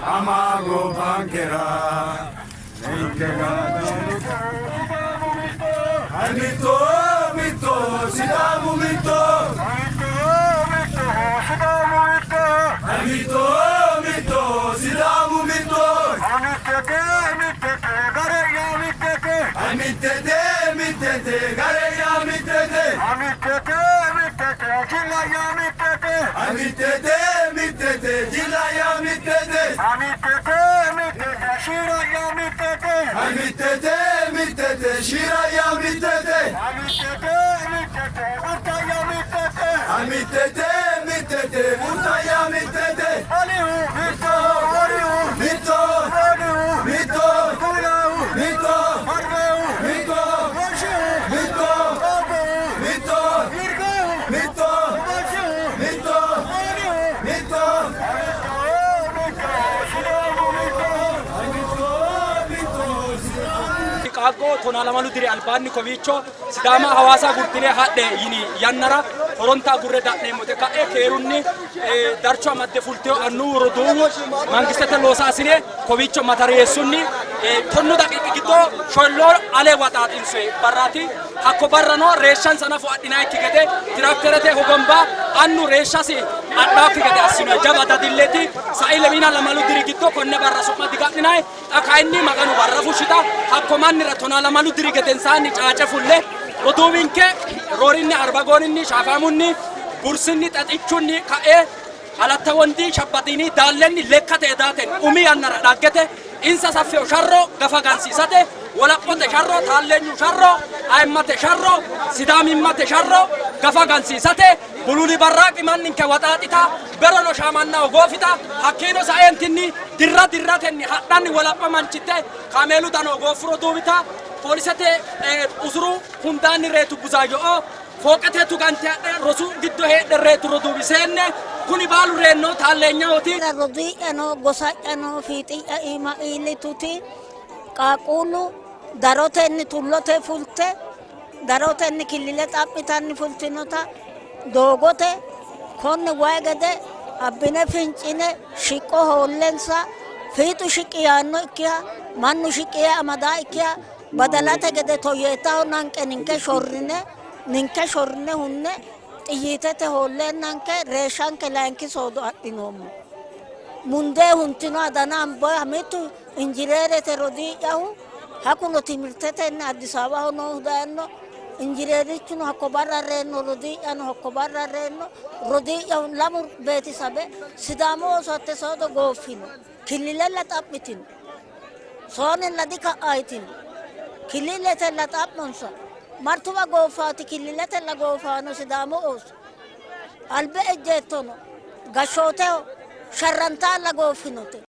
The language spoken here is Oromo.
Amago Bankera, Mito, Mito, Sidamu Mito, Mito, Mito, Sidamu Mito, Amitete, Mitete, Gareya Mitete, Amitete, Mitete, Jilaya Mitete, Amitete, Mitete, Shiraya Mitete, Amitete, Mitete, Mutaya Mitete, Mito, Mito, Mito, Mito, Mito, Mito, Mito, Mito, Mito, Mito, Chicago tonalamalu dire albani kovicho sidama hawasa gurtine hadde yini yannara horonta gurre dadne mote ka e kerunni darcho amadde fulteo annu rodumu mangistete losasine kovicho mataresunni tonnu daqiqi giddo shollo ale watatinse barati hakko barrano reshan sana fu adina ikkigede trakterete hogomba annu reshasi addaaki gede asino jabata dilleti saile mina lamalu dire giddo konne barra summa digadinay akainni maganu barra fushita hakko mannira tonalamalu dire gedensani caace fulle roduminke rorinni arbagoninni shafamunni bursinni xaxichunni kae alatta wondi shabbatini dallenni lekkate daten umi yannara dhaggete insa saffeo sharro gafa gansisate walaqote sharro tallenyu sharro ayimmate sharro sidamimmate sharro gafa gansisate bululi barraqi manninke waxaxita berono shamanna ogofita hakkino saentinni dirratenni hadhanni walaqo manchite kamelu dano ogofuro dubita polisete usuru hundanni reetu buzayo foqate tugante rosu giddo hedde reetu rodubi senne kuni balu renno tallenyoti rodi eno gosa eno fiti ima ili tuti qaqulu darotenni tullote fulte darotenni killile xaphitanni fultinota dogote konne waygede abbine fincine shiqo hollensa fitu shiqiyanno ikkiya mannu shiqiya amada ikkiya badalate gede toyetaho nanke ninke shorrine hunne xiyitete hollennanke reeshanke laanki soodo adhinoommo munde huntino adana ambo hamitu injireerete rodiyahu hakuno timirtetenni Addis Ababaho noohu dayanno injireerichuno hakko barra reenno rodiyano hakko barra reenno rodiyahu lamu beetisabe Sidaamu osotte soodo gooffino killilella xapmitino soonella dika'aytino killilletella xapmonsa martuba goofaati killilletella goofaano Sidaamu oso albe ejjeettono gashooteho sharrantaalla gooffinote